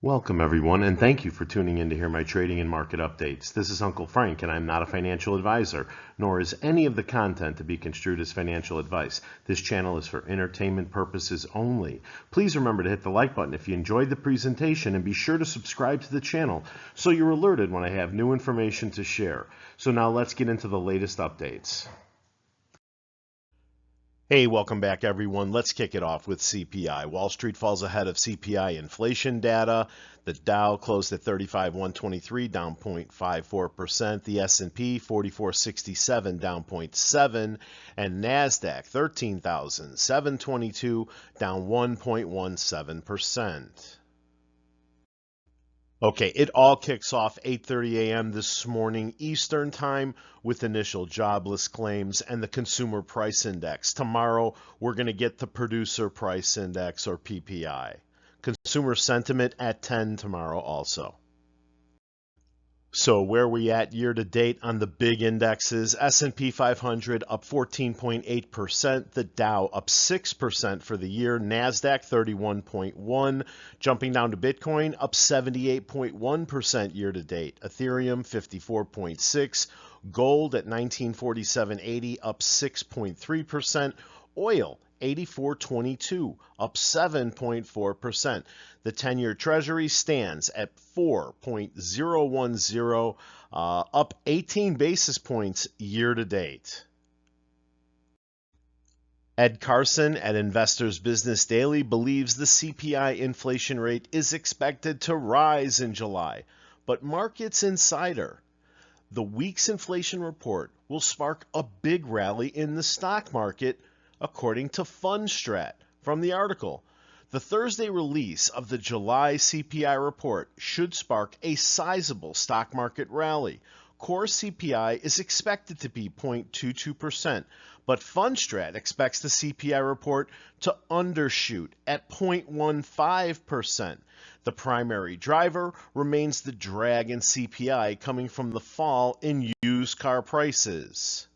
Welcome everyone, and thank you for tuning in to hear my trading and market updates. This is Uncle Frank, and I'm not a financial advisor, nor is any of the content to be construed as financial advice. This channel is for entertainment purposes only. Please remember to hit the like button if you enjoyed the presentation, and be sure to subscribe to the channel so you're alerted when I have new information to share. So now let's get into the latest updates. Hey, welcome back everyone. Let's kick it off with CPI. Wall Street falls ahead of CPI inflation data. The Dow closed at 35,123, down 0.54%. The S&P 4467, down 0.7%, and Nasdaq 13,722, down 1.17%. Okay, it all kicks off 8:30 a.m. this morning Eastern Time with initial jobless claims and the Consumer Price Index. Tomorrow, we're going to get the Producer Price Index, or PPI. Consumer sentiment at 10 tomorrow also. So where we at year to date on the big indexes? S&P 500 up 14.8%, the Dow up 6% for the year, Nasdaq 31.1, jumping down to Bitcoin up 78.1% year to date, Ethereum 54.6, gold at 1947.80 up 6.3%, oil 84.22, up 7.4%. The 10-year Treasury stands at 4.010, up 18 basis points year to date. Ed Carson at Investors Business Daily believes the CPI inflation rate is expected to rise in July, but Markets Insider, the week's inflation report will spark a big rally in the stock market, according to Fundstrat from the article. The Thursday release of the July CPI report should spark a sizable stock market rally. Core CPI is expected to be 0.22%, but Fundstrat expects the CPI report to undershoot at 0.15%. The primary driver remains the drag in CPI coming from the fall in used car prices.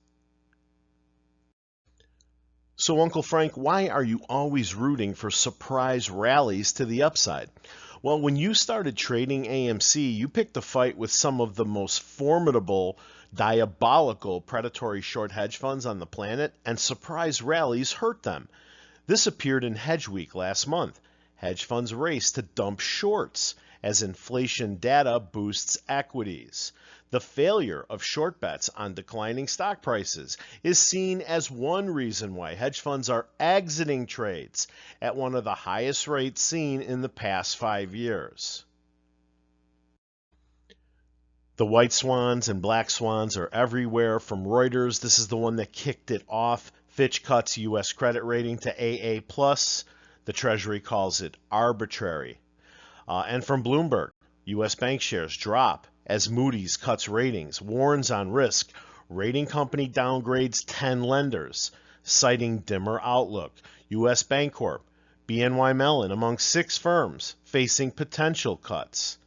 So, Uncle Frank, why are you always rooting for surprise rallies to the upside? Well, when you started trading AMC, you picked a fight with some of the most formidable, diabolical, predatory short hedge funds on the planet, and surprise rallies hurt them. This appeared in Hedge Week last month. Hedge funds race to dump shorts as inflation data boosts equities. The failure of short bets on declining stock prices is seen as one reason why hedge funds are exiting trades at one of the highest rates seen in the past 5 years. The white swans and black swans are everywhere. From Reuters, this is the one that kicked it off. Fitch cuts U.S. credit rating to AA+. The Treasury calls it arbitrary. And from Bloomberg, U.S. bank shares drop as Moody's cuts ratings, warns on risk. Rating company downgrades 10 lenders, citing dimmer outlook. U.S. Bancorp, BNY Mellon among 6 firms facing potential cuts.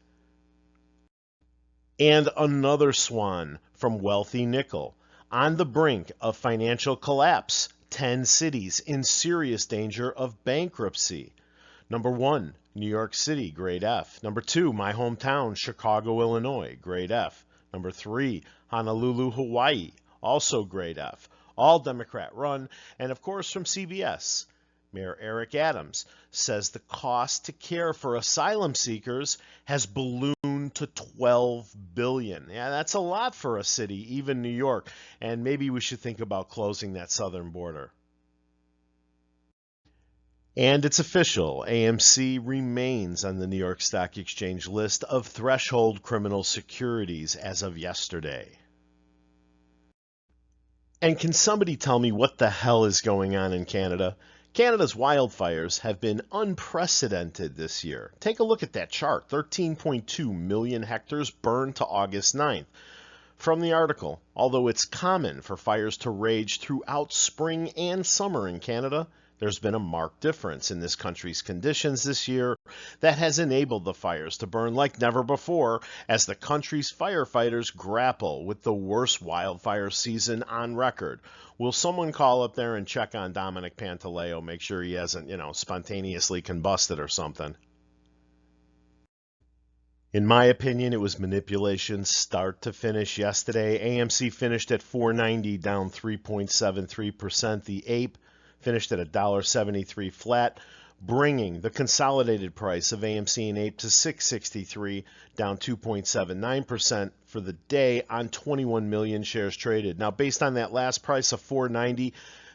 And another swan from Wealthy Nickel, on the brink of financial collapse, 10 cities in serious danger of bankruptcy. Number 1, New York City, grade F. Number 2, my hometown, Chicago, Illinois, grade F. Number 3, Honolulu, Hawaii, also grade F. All Democrat run. And of course from CBS, Mayor Eric Adams says the cost to care for asylum seekers has ballooned to $12 billion. Yeah, that's a lot for a city, even New York. And maybe we should think about closing that southern border. And it's official, AMC remains on the New York Stock Exchange list of threshold criminal securities as of yesterday. And can somebody tell me what the hell is going on in Canada? Canada's wildfires have been unprecedented this year. Take a look at that chart, 13.2 million hectares burned to August 9th. From the article, although it's common for fires to rage throughout spring and summer in Canada, there's been a marked difference in this country's conditions this year that has enabled the fires to burn like never before as the country's firefighters grapple with the worst wildfire season on record. Will someone call up there and check on Dominic Pantaleo, make sure he hasn't, spontaneously combusted or something? In my opinion, it was manipulation start to finish yesterday. AMC finished at 490, down 3.73%. The APE finished at $1.73 flat, bringing the consolidated price of AMC and APE to 663, down 2.79% for the day on 21 million shares traded. Now, based on that last price of 490,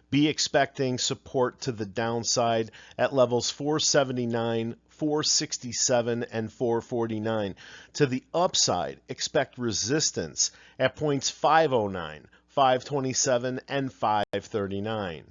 be expecting support to the downside at levels 479, 467, and 449. To the upside, expect resistance at points 509, 527, and 539.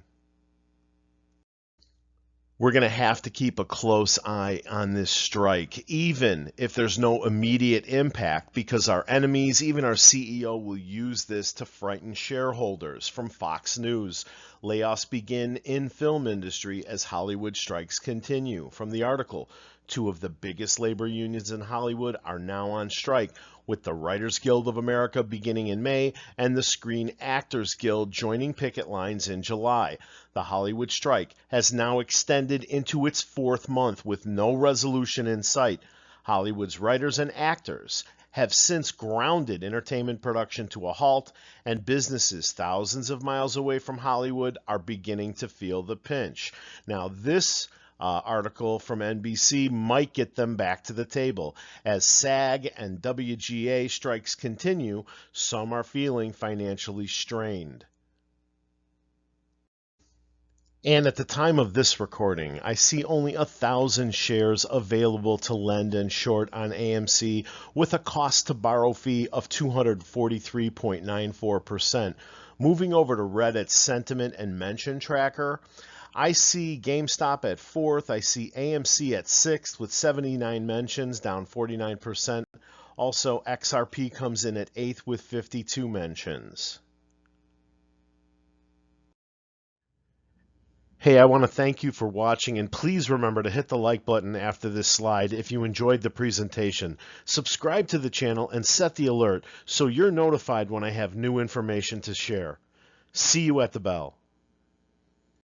We're going to have to keep a close eye on this strike, even if there's no immediate impact, because our enemies, even our CEO, will use this to frighten shareholders. From Fox News, layoffs begin in film industry as Hollywood strikes continue. From the article, two of the biggest labor unions in Hollywood are now on strike, with the Writers Guild of America beginning in May and the Screen Actors Guild joining picket lines in July. The Hollywood strike has now extended into its fourth month with no resolution in sight. Hollywood's writers and actors have since grounded entertainment production to a halt, and businesses thousands of miles away from Hollywood are beginning to feel the pinch. Now, this article from NBC might get them back to the table. As SAG and WGA strikes continue, some are feeling financially strained. And at the time of this recording, I see only 1,000 shares available to lend and short on AMC with a cost to borrow fee of 243.94%. Moving over to Reddit's sentiment and mention tracker, I see GameStop at 4th. I see AMC at 6th with 79 mentions, down 49%. Also, XRP comes in at 8th with 52 mentions. Hey, I want to thank you for watching, and please remember to hit the like button after this slide if you enjoyed the presentation. Subscribe to the channel and set the alert so you're notified when I have new information to share. See you at the bell.